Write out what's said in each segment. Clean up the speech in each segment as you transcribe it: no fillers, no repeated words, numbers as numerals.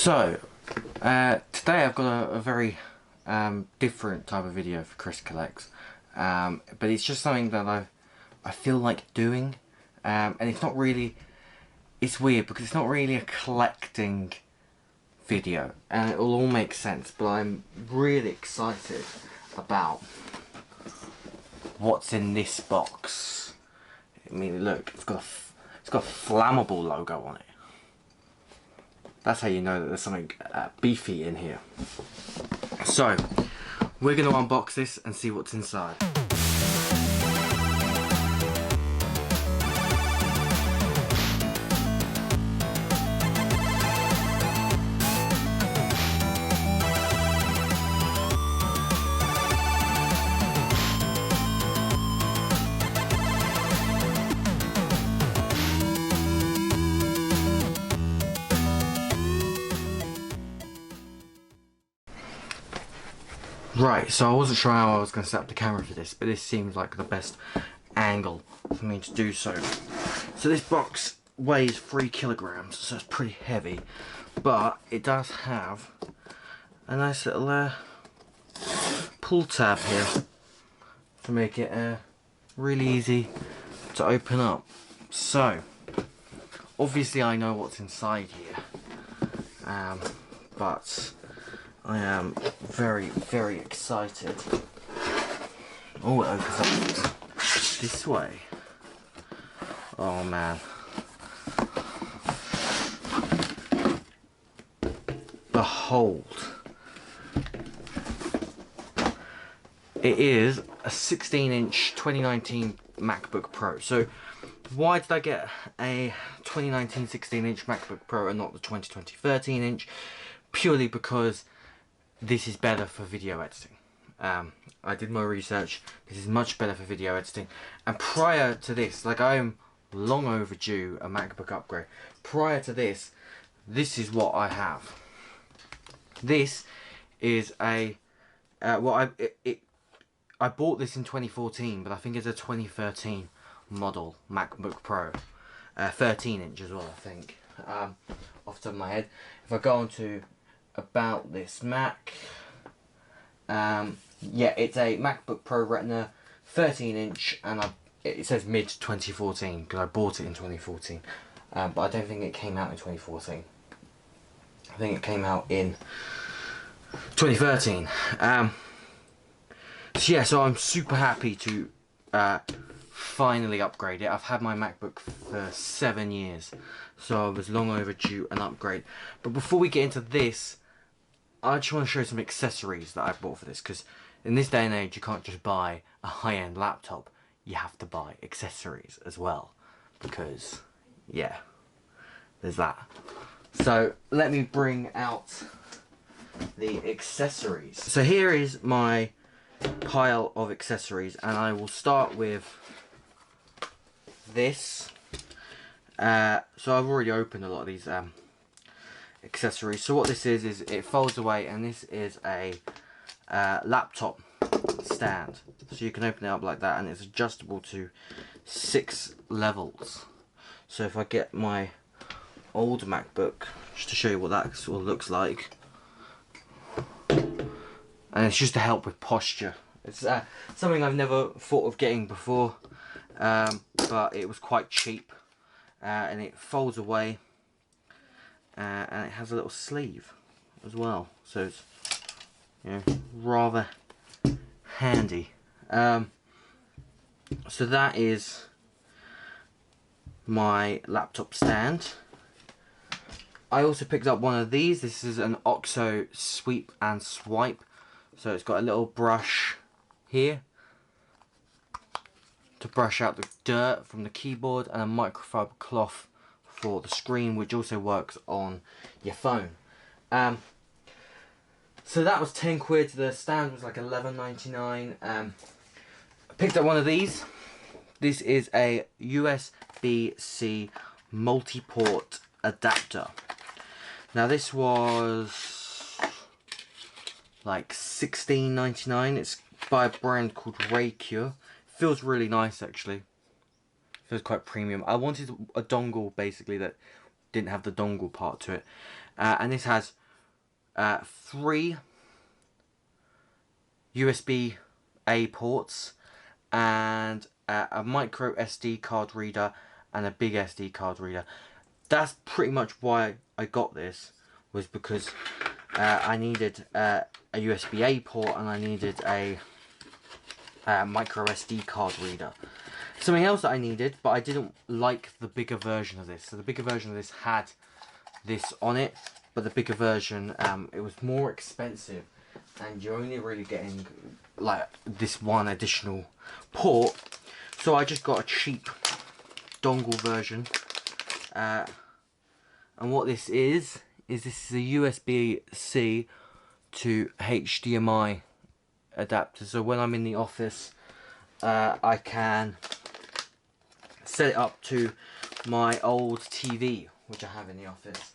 So, today I've got a very different type of video for Chris Collects, but it's just something that I feel like doing, and it's not really, it's weird because it's not really a collecting video, and it will all make sense, but I'm really excited about what's in this box. I mean, look, it's got a flammable logo on it. That's how you know that there's something beefy in here. So, we're going to unbox this and see what's inside. Right, so I wasn't sure how I was going to set up the camera for this, but this seems like the best angle for me to do so. So this box weighs 3 kilograms, so it's pretty heavy, but it does have a nice little pull tab here to make it really easy to open up. So, obviously I know what's inside here, but I am very, very excited. Oh, it opens up this way. Oh man. Behold. It is a 16-inch 2019 MacBook Pro. So, why did I get a 2019 16-inch MacBook Pro and not the 2020 13-inch? Purely because this is better for video editing. I did my research. This is much better for video editing. And prior to this, like, I am long overdue a MacBook upgrade. Prior to this, this is what I have. This is a I bought this in 2014, but I think it's a 2013 model MacBook Pro, 13-inch as well, I think. Off the top of my head, if I go on to about this Mac, yeah, it's a MacBook Pro Retina 13-inch, and it says mid 2014 because I bought it in 2014, but I don't think it came out in 2014. I think it came out in 2013. So yeah, so I'm super happy to finally upgrade it. I've had my MacBook for 7 years, so I was long overdue an upgrade. But before we get into this, I just want to show some accessories that I bought for this, because in this day and age you can't just buy a high-end laptop, you have to buy accessories as well, because yeah, there's that. So let me bring out the accessories. So here is my pile of accessories, and I will start with this. So I've already opened a lot of these accessories. So what this is it folds away, and this is a laptop stand. So you can open it up like that, and it's adjustable to 6 levels. So if I get my old MacBook, just to show you what that sort of looks like, and it's just to help with posture. It's something I've never thought of getting before, but it was quite cheap, and it folds away, and it has a little sleeve as well, so it's, you know, rather handy. So that is my laptop stand. I also picked up one of these. This is an OXO sweep and swipe. So it's got a little brush here to brush out the dirt from the keyboard, and a microfiber cloth for the screen, which also works on your phone. So that was 10 quid. The stand was like 11.99. I picked up one of these. This is a USB-C multi-port adapter. Now this was like $16.99. It's by a brand called Raycure. Feels really nice, actually. Feels quite premium. I wanted a dongle basically that didn't have the dongle part to it. And this has 3 USB-A ports and a micro SD card reader and a big SD card reader. That's pretty much why I got this, was because I needed a USB-A port and I needed a micro SD card reader. Something else that I needed, but I didn't like the bigger version of this. So the bigger version of this had this on it, but the bigger version, it was more expensive, and you're only really getting like this one additional port. So I just got a cheap dongle version, and what this is this is a USB-C to HDMI adapter. So when I'm in the office, I can set it up to my old TV, which I have in the office.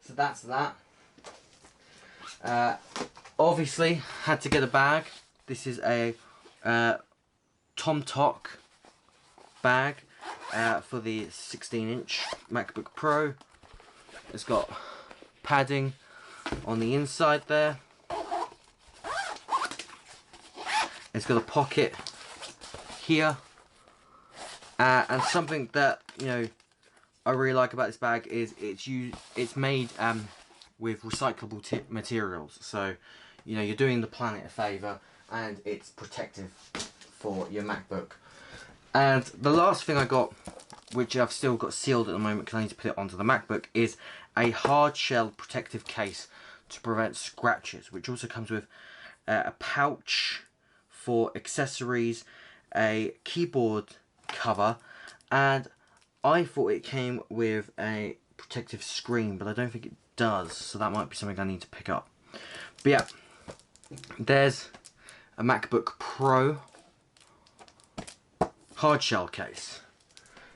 So that's that. Obviously, had to get a bag. This is a Tomtoc bag for the 16-inch MacBook Pro. It's got padding on the inside there. It's got a pocket here. And something that, you know, I really like about this bag is it's made with recyclable materials. So, you know, you're doing the planet a favour, and it's protective for your MacBook. And the last thing I got, which I've still got sealed at the moment because I need to put it onto the MacBook, is a hard shell protective case to prevent scratches, which also comes with a pouch for accessories, a keyboard cover, and I thought it came with a protective screen, but I don't think it does, so that might be something I need to pick up. But yeah, there's a MacBook Pro hard shell case.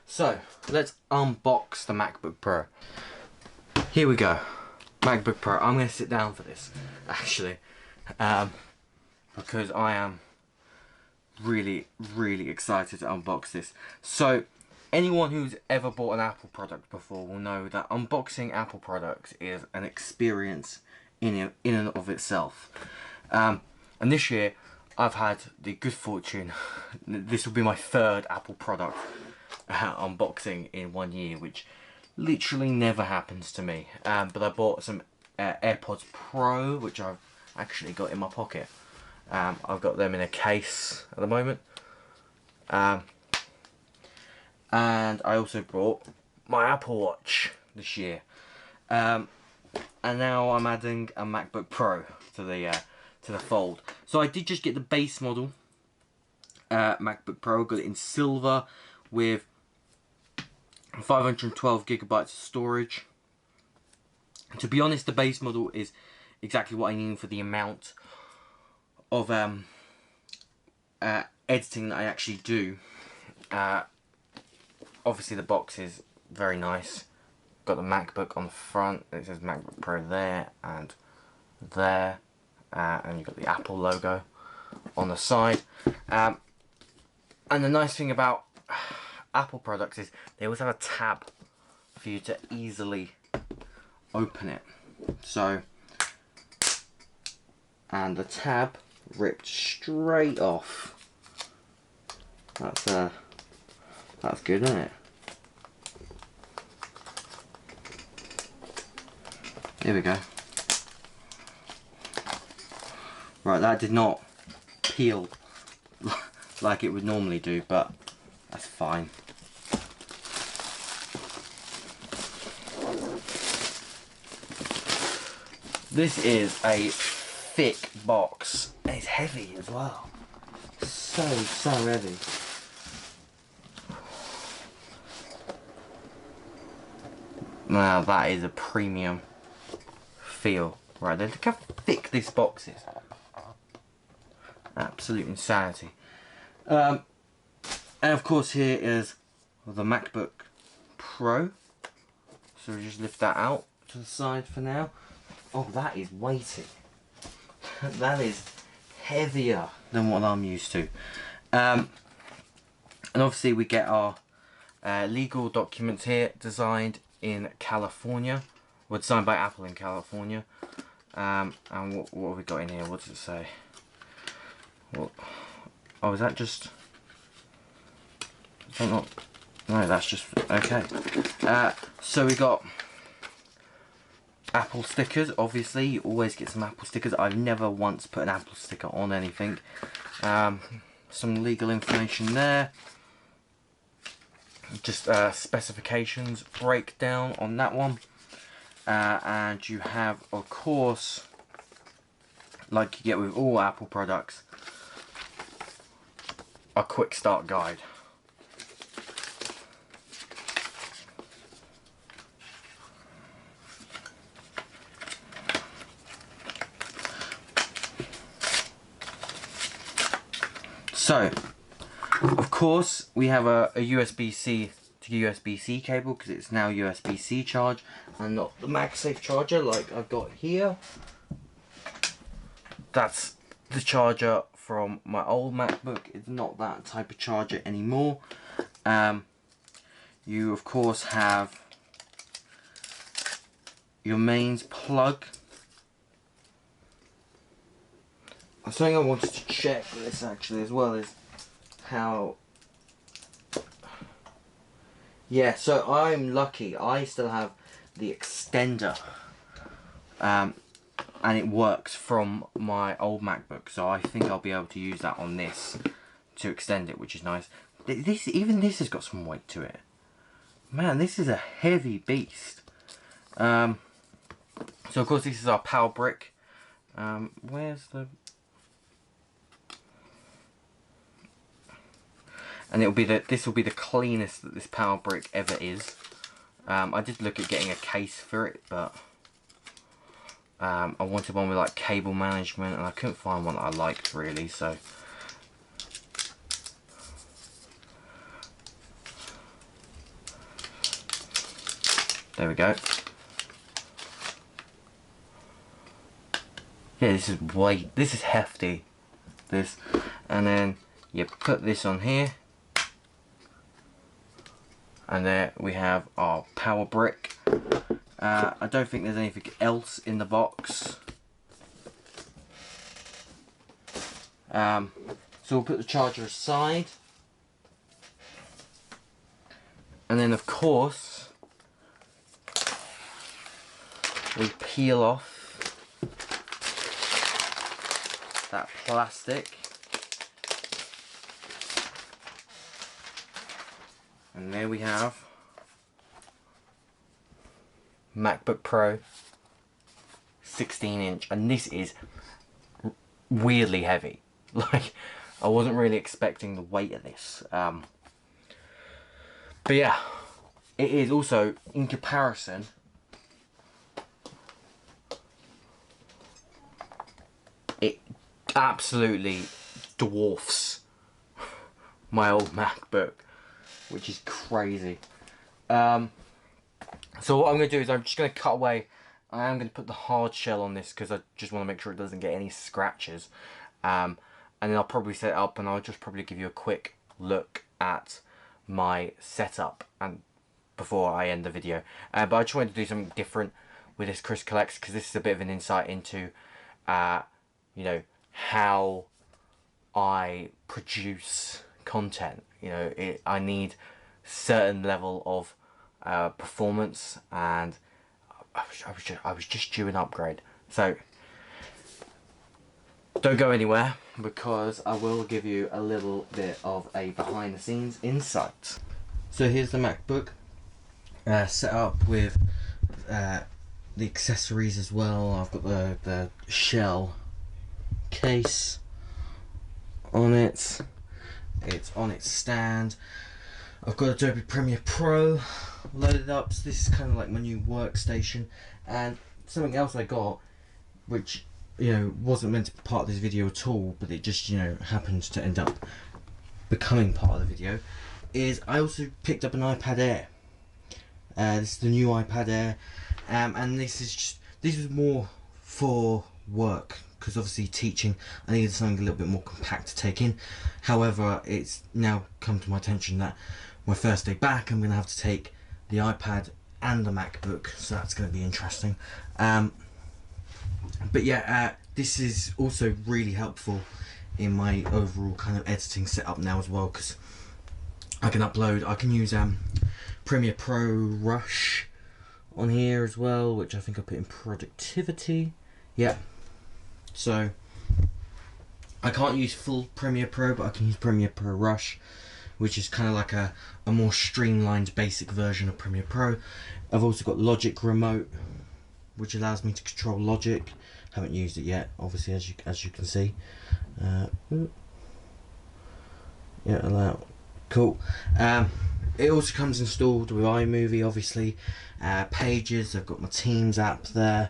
So let's unbox the MacBook Pro. Here we go, MacBook Pro. I'm going to sit down for this, actually, because I am really excited to unbox this. So anyone who's ever bought an Apple product before will know that unboxing Apple products is an experience in and of itself. And this year I've had the good fortune, this will be my 3rd Apple product unboxing in 1 year, which literally never happens to me. But I bought some AirPods Pro, which I've actually got in my pocket. I've got them in a case at the moment. And I also bought my Apple Watch this year. And now I'm adding a MacBook Pro to the fold. So I did just get the base model MacBook Pro. Got it in silver with 512 gigabytes of storage. To be honest, the base model is exactly what I need for the amount of editing that I actually do. Obviously the box is very nice. Got the MacBook on the front. It says MacBook Pro there and there. And you've got the Apple logo on the side. And the nice thing about Apple products is they always have a tab for you to easily open it. So, and the tab ripped straight off. That's good, isn't it? Here we go. Right, that did not peel like it would normally do, but that's fine. This is a thick box. It's heavy as well. So heavy. Now that is a premium feel. Right, look how thick this box is. Absolute insanity. And of course here is the MacBook Pro. So we just lift that out to the side for now. Oh, that is weighty. That is heavier than what I'm used to. And obviously we get our legal documents here, designed in California. Well, designed by Apple in California. And what have we got in here? What does it say? What? Oh, is that just... Is that not... No, that's just... Okay. So we got Apple stickers. Obviously, you always get some Apple stickers. I've never once put an Apple sticker on anything. Some legal information there. Just specifications breakdown on that one. And you have, of course, like you get with all Apple products, a quick start guide. So, of course, we have a USB-C to USB-C cable, because it's now USB-C charge and not the MagSafe charger like I've got here. That's the charger from my old MacBook. It's not that type of charger anymore. You of course have your mains plug. Something I wanted to check with this actually as well is how... Yeah, so I'm lucky. I still have the extender. And it works from my old MacBook. So I think I'll be able to use that on this to extend it, which is nice. Even this has got some weight to it. Man, this is a heavy beast. So of course this is our power brick. Where's the... And this will be the cleanest that this power brick ever is. I did look at getting a case for it, but I wanted one with like cable management, and I couldn't find one that I liked really. So there we go. Yeah, this is hefty. This, and then you put this on here. And there we have our power brick. I don't think there's anything else in the box. So we'll put the charger aside. And then of course, we peel off that plastic. And there we have MacBook Pro 16-inch, and this is weirdly heavy. Like, I wasn't really expecting the weight of this. But yeah, it is also, in comparison, it absolutely dwarfs my old MacBook, which is crazy. So what I'm going to do is I'm just going to cut away. I am going to put the hard shell on this because I just want to make sure it doesn't get any scratches. And then I'll probably set it up, and I'll just probably give you a quick look at my setup and before I end the video. But I just wanted to do something different with this Chris Collects, because this is a bit of an insight into, you know, how I produce content. You know, I need certain level of performance, and I was just due an upgrade. So don't go anywhere, because I will give you a little bit of a behind the scenes insight. So here's the MacBook set up with the accessories as well. I've got the shell case on it. It's on its stand. I've got Adobe Premiere Pro loaded up, so this is kind of like my new workstation. And something else I got, which, you know, wasn't meant to be part of this video at all, but it just, you know, happened to end up becoming part of the video, is I also picked up an iPad Air. This is the new iPad Air, and this was more for work, because obviously teaching, I needed something a little bit more compact to take in. However, it's now come to my attention that my first day back, I'm going to have to take the iPad and the MacBook, so that's going to be interesting. But yeah, this is also really helpful in my overall kind of editing setup now as well, because I can use Premiere Pro Rush on here as well, which I think I put in productivity. Yeah, so I can't use full Premiere Pro, but I can use Premiere Pro Rush, which is kind of like a more streamlined basic version of Premiere Pro. I've also got Logic Remote, which allows me to control Logic. Haven't used it yet, obviously, as you can see. Yeah, allow. Cool. It also comes installed with iMovie, obviously. Pages, I've got my Teams app there.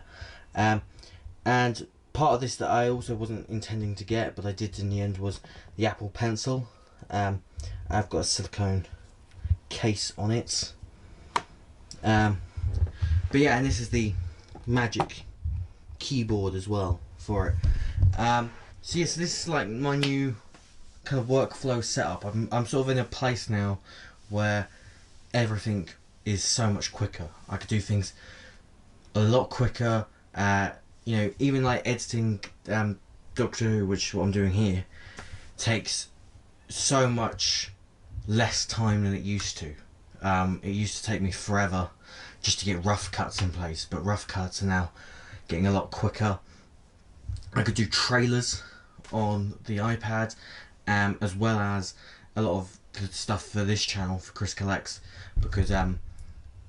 And part of this that I also wasn't intending to get, but I did in the end, was the Apple Pencil. I've got a silicone case on it. But yeah, and this is the Magic keyboard as well for it. So yes, this is like my new kind of workflow setup. I'm sort of in a place now where everything is so much quicker. I could do things a lot quicker. You know, even like editing Doctor Who, which is what I'm doing here, takes so much less time than it used to. It used to take me forever just to get rough cuts in place, but rough cuts are now getting a lot quicker. I could do trailers on the iPad, as well as a lot of the stuff for this channel, for Chris Collects, because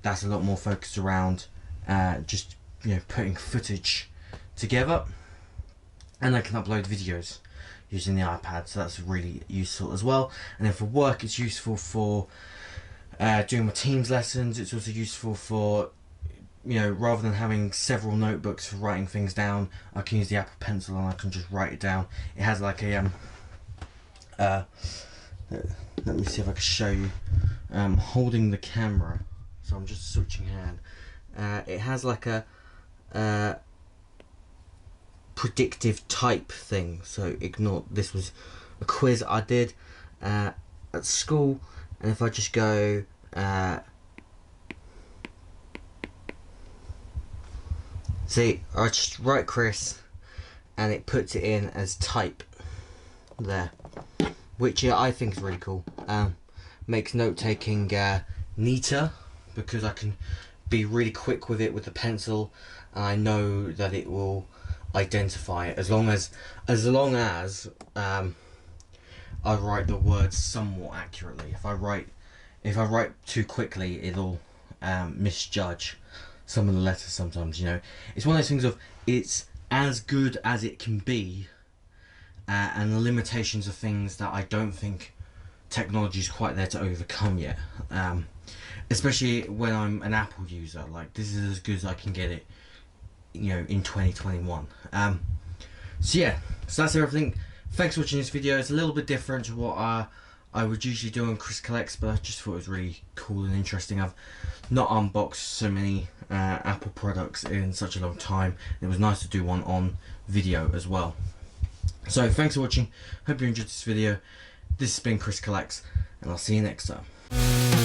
that's a lot more focused around just, you know, putting footage together, and I can upload videos using the iPad, so that's really useful as well. And then for work, it's useful for doing my Teams lessons. It's also useful for, you know, rather than having several notebooks for writing things down, I can use the Apple Pencil and I can just write it down. It has like a let me see if I can show you. Holding the camera, so I'm just switching hand. It has like a predictive type thing, so ignore, this was a quiz I did at school, and if I just go see, I just write Chris and it puts it in as type there, which I think is really cool. Makes note taking neater, because I can be really quick with it with the pencil, and I know that it will identify it as long as I write the words somewhat accurately. If I write too quickly, it'll misjudge some of the letters sometimes, you know. It's one of those things of, it's as good as it can be, and the limitations of things that I don't think technology is quite there to overcome yet. Especially when I'm an Apple user, like, this is as good as I can get it, you know, in 2021. So yeah, so that's everything. Thanks for watching this video. It's a little bit different to what I would usually do on Chris Collects, but I just thought it was really cool and interesting. I've not unboxed so many Apple products in such a long time. It was nice to do one on video as well. So thanks for watching. Hope you enjoyed this video. This has been Chris Collects, and I'll see you next time.